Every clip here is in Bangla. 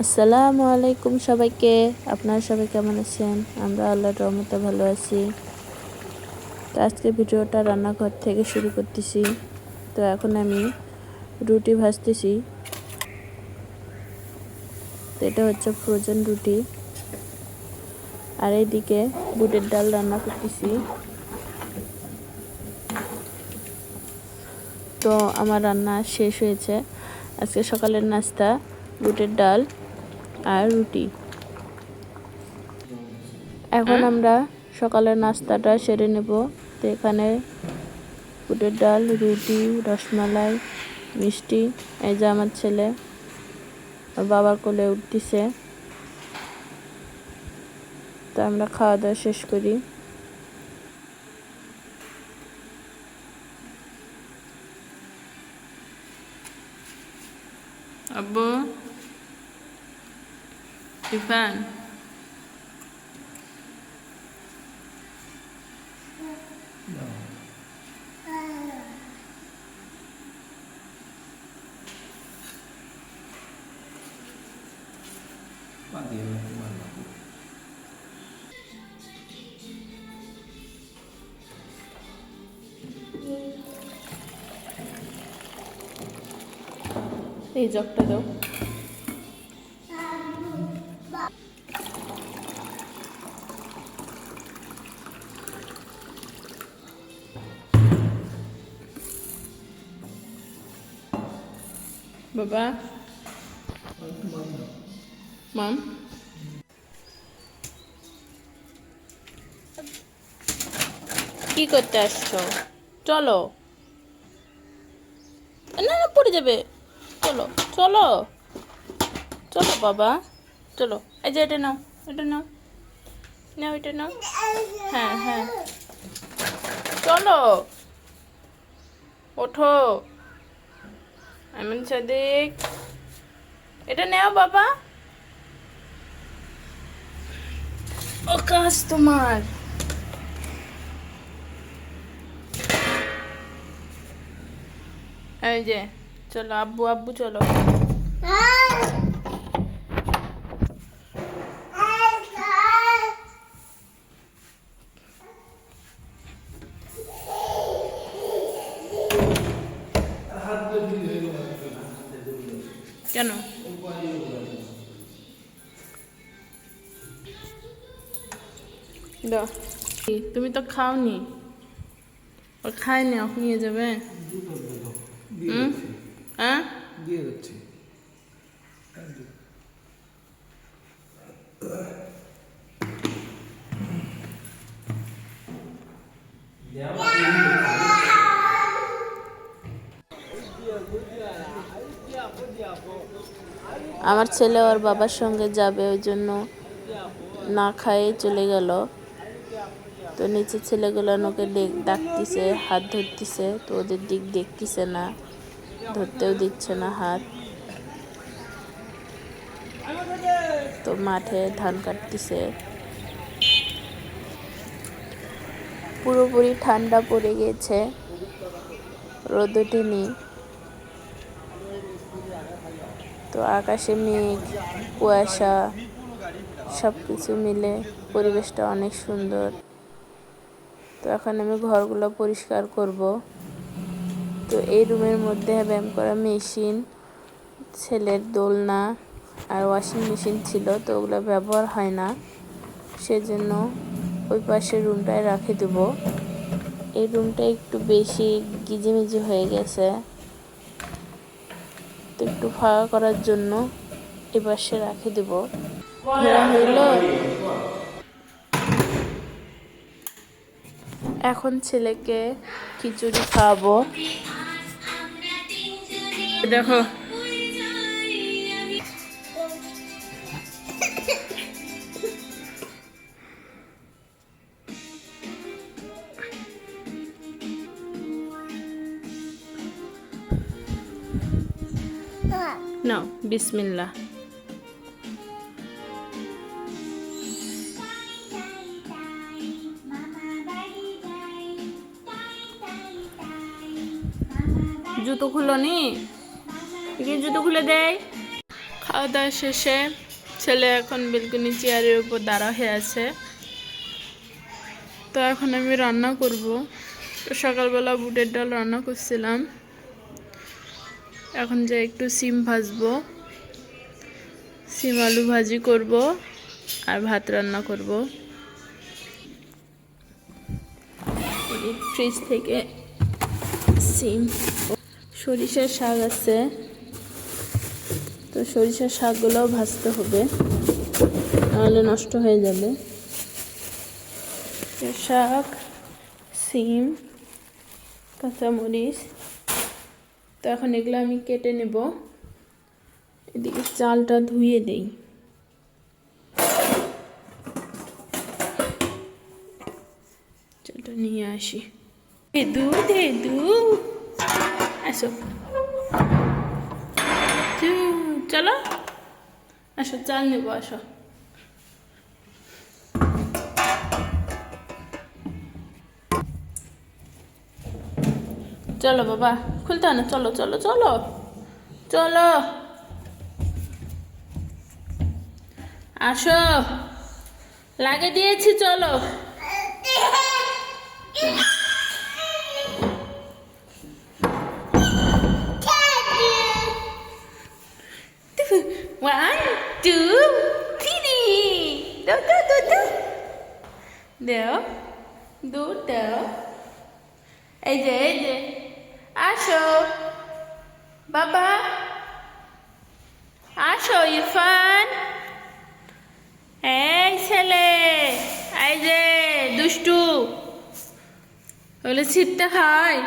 আসসালামু আলাইকুম সবাইকে। আপনারা সবাই কেমন আছেন? আমরা আল্লাহর রহমতে ভালো আছি। তো আজকে ভিডিওটা রান্নাঘর থেকে শুরু করতেছি। তো এখন আমি রুটি ভাজতেছি। তো এটা হচ্ছে ফ্রোজেন রুটি। আর এইদিকে বুটের ডাল রান্না করতেছি। তো আমার রান্না শেষ হয়েছে। আজকে সকালের নাস্তা বুটের ডাল আর রুটি। এখন আমরা সকালের নাস্তাটা সেরে নেব। তো এখানে বুটের ডাল, রুটি, রসমালাই, মিষ্টি। এই যে আমার ছেলে ওর বাবার কোলে উঠতেছে। তো আমরা খাওয়া দাওয়া শেষ করি। আব্বু, ইরফান, এই জগটা দাও। বাবা, মাম, কি করতে আসছো? চলো। না না, পড়ে যাবে। চলো চলো চলো বাবা, চলো। এই যে এটা নাও, এটা নাও, নাও এটা নাও। হ্যাঁ হ্যাঁ, চলো, ওঠো। আমিন সাদিক, এটা নেও বাবা। ও কাজ তোমার। এই যে, চলো আব্বু, আব্বু চলো। কেন? দাও। তুমি তো খাওনি। ও খায়নি, ওকে নিয়ে যাবে। হ্যাঁ, দিয়ে যাচ্ছি। আমার ছেলে ওর বাবার সঙ্গে যাবে, ওই জন্য না খায়ে চলে গেল। তো নিচে ছেলেগুলো ওকে ডাকতেছে, হাত ধরতেছে। তো ওদের দিক দেখতেছে না, ধরতেও দিচ্ছে না হাত। তো মাঠে ধান কাটতেছে। পুরোপুরি ঠান্ডা পড়ে গেছে, রোদ ওঠেনি। তো আকাশে মেঘ, কুয়াশা, সব কিছু মিলে পরিবেশটা অনেক সুন্দর। তো এখন আমি ঘরগুলো পরিষ্কার করব। তো এই রুমের মধ্যে ব্যায়াম করা মেশিন, ছেলের দোলনা আর ওয়াশিং মেশিন ছিল, তো ওগুলো ব্যবহার হয় না, সেজন্য ওই পাশের রুমটায় রাখে দেব। এই রুমটা একটু বেশি গিজিমিজি হয়ে গেছে, তো একটু ফাঁকা করার জন্য এ পাশে রাখে দেব। ঘোরা হইল। এখন ছেলেকে খিচুড়ি খাওয়াবো। দেখো, নাও বিসমিল্লাহ। জুতো খুলো নি, জুতো খুলে দেয়। খাওয়া দাওয়া শেষে ছেলে এখন বেলকনি চেয়ারের উপর দাঁড়া হয়ে আছে। তো এখন আমি রান্না করব। তো সকালবেলা বুটের ডাল রান্না করছিলাম, এখন যে একটু সিম ভাজবো, সিম আলু ভাজি করব আর ভাত রান্না করব। ফ্রিজ থেকে সিম, সরিষার শাক আছে, তো সরিষার শাকগুলোও ভাজতে হবে, নাহলে নষ্ট হয়ে যাবে। শাক, সিম, কাঁচামরিচ, তো এখন এগুলো আমি কেটে নেব। এদিকে চালটা ধুয়ে দেই। চালটা নিয়ে আসি। আসো, চলো আসো, চাল নেবো, আসো। চলো বাবা, খুলতে না, চলো চলো চলো চলো, আসো, লাগে দিয়েছি, চলো। ওয়ান টু থ্রি, দাও দাও দাও দাও দাও, দুধ দাও। এই যে আসো বাবা, আসো ইরফান, এই ছেলে, এই যে দুষ্টু, বলে ছিটটা খায়।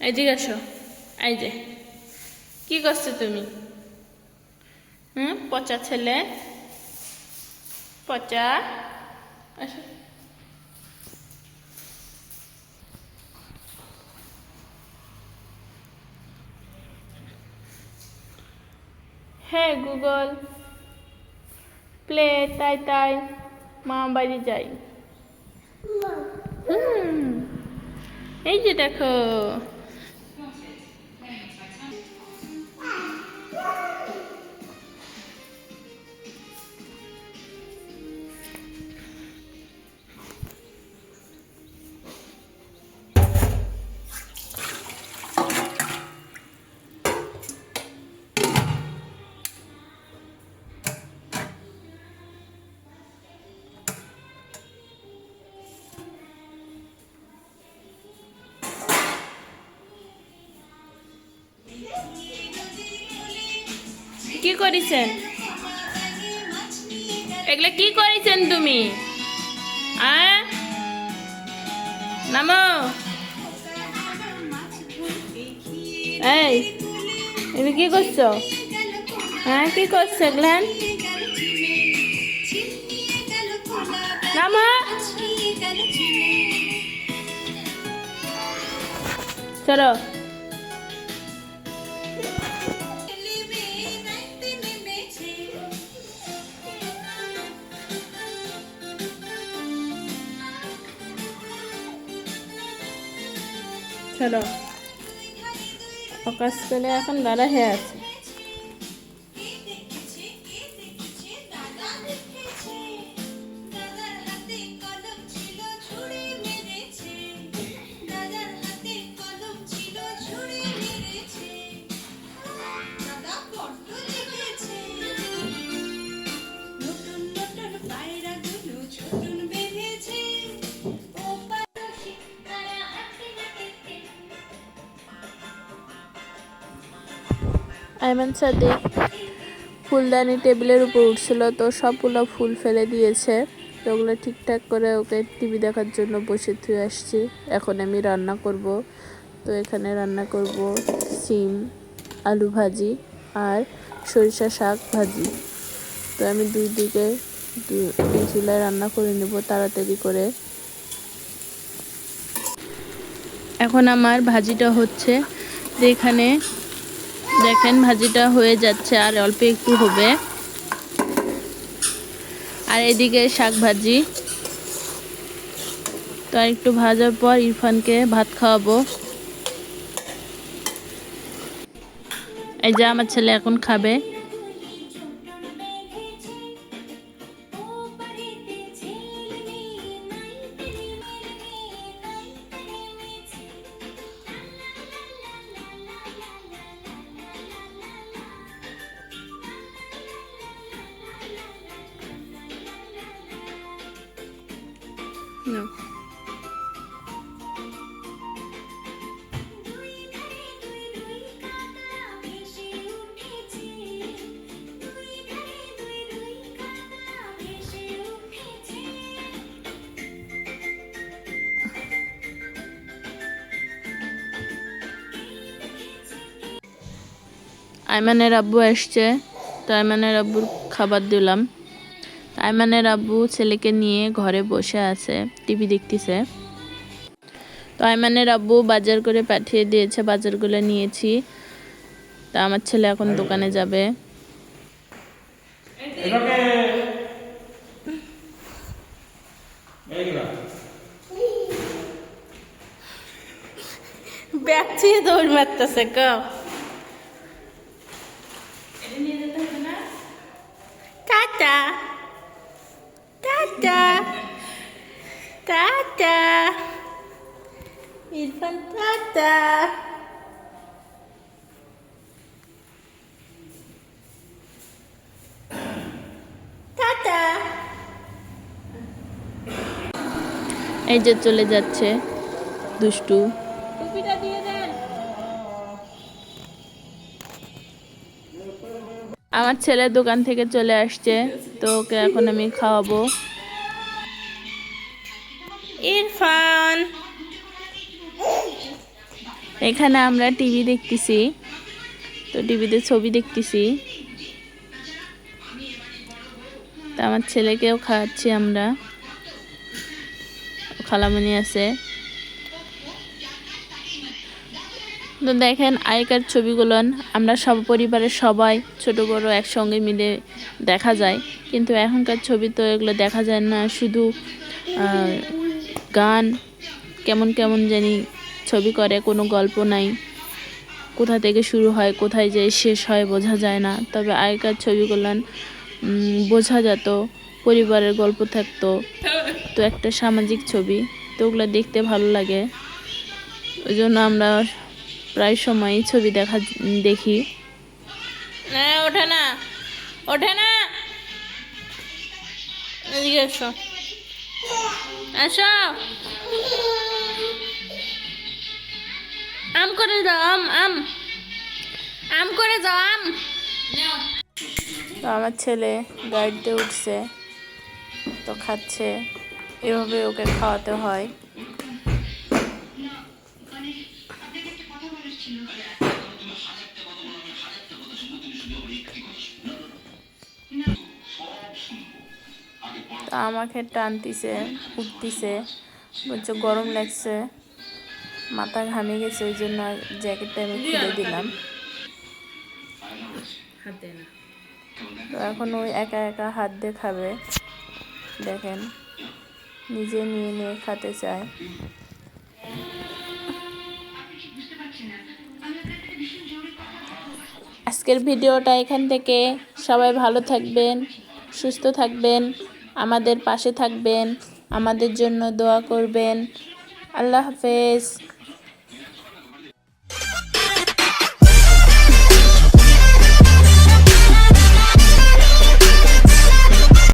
এই যে আসো, এই যে কি করছো তুমি? পচা ছেলে, পচা। আসো, হ্যাঁ গুগল প্লে তাই তাই মা বাড়ি যাই। এই যে দেখো, কি করেছেন এগুলা, কি করেছেন তুমি? নামো, এই এগুলো কি করছো? কি করছো গ্ল্যান? নামো, চলো। চলো, আকাশ পেলে এখন দাঁড়া হয়ে আছে। আইমান সাদিক ফুলদানি টেবিলের উপর উঠছিল, তো সবগুলো ফুল ফেলে দিয়েছে। তো ওগুলো ঠিকঠাক করে ওকে টিভি দেখার জন্য বসে থুয়ে আসছি। এখন আমি রান্না করব। তো এখানে রান্না করব সিম আলু ভাজি আর সরিষা শাক ভাজি। তো আমি দুই চুলায় রান্না করে নেব তাড়াতাড়ি করে। এখন আমার ভাজিটা হচ্ছে, এখানে দেখেন ভাজিটা হয়ে যাচ্ছে, আর অল্প একটু হবে। আর এদিকে শাক ভাজি, তো আর একটু ভাজার পর ইরফানকে ভাত খাওয়াবো। এই যে আমার ছেলে এখন খাবে। No. আইমানের আব্বু আসছে, তো আইমানের আব্বুর খাবার দিলাম। আইমানের আব্বু ছেলেকে নিয়ে ঘরে বসে আছে, টিভি দেখতেছে। তো আইমানের আব্বু বাজার করে পাঠিয়ে দিয়েছে, বাজারগুলো নিয়েছি। তা আমার ছেলে এখন দোকানে যাবে। ব্যাগছি দৌড় মারতেছে ক tata tata tata Irfan tata. Tata. এই যে চলে যাচ্ছে দুষ্টু। টুপিটা দিয়ে দেন। আমার ছেলে দোকান থেকে চলে আসছে, তো ওকে এখন আমি খাওয়াবো। ইরফান, এখানে আমরা টিভি দেখতেছি, তো টিভিতে ছবি দেখতেছি। তা আমার ছেলেকেও খাওয়াচ্ছি আমরা, খালামণি আছে। তো দেখেন আগেকার ছবিগুলো আমরা সব পরিবারের সবাই ছোট বড় একসঙ্গে মিলে দেখা যায়, কিন্তু এখনকার ছবি তো এগুলো দেখা যায় না, শুধু গান কেমন কেমন জানি ছবি করে, কোনো গল্প নাই, কোথা থেকে শুরু হয় কোথায় যায় শেষ হয় বোঝা যায় না। তবে আগেকার ছবিগুলো বোঝা যেত, পরিবারের গল্প থাকতো, তো একটা সামাজিক ছবি, তো ওগুলো দেখতে ভালো লাগে। ওই জন্য আমরা প্রায় সময় ছবি দেখি। না ওঠে না, ওঠে না, এদিকে আসো, আসো, আম করে যাও, আম আম আম করে যাও, আম। তো আমার ছেলে গাড়িতে উঠছে, তো খাচ্ছে, এভাবে ওকে খাওয়াতে হয়। তা আমাকে টানতিছে, উঠতিছে, বলছে গরম লাগছে, মাথা ঘামে গেছে, ওই জন্য জ্যাকেটটা আমি খুলে দিলাম। তো এখন ওই একা একা হাত দিয়ে খাবে, দেখেন নিজে নিয়ে নিয়ে খেতে চায়। আজকের ভিডিওটা এখান থেকে, সবাই ভালো থাকবেন, সুস্থ থাকবেন, আমাদের পাশে থাকবেন, আমাদের জন্য দোয়া করবেন। আল্লাহ হাফেজ।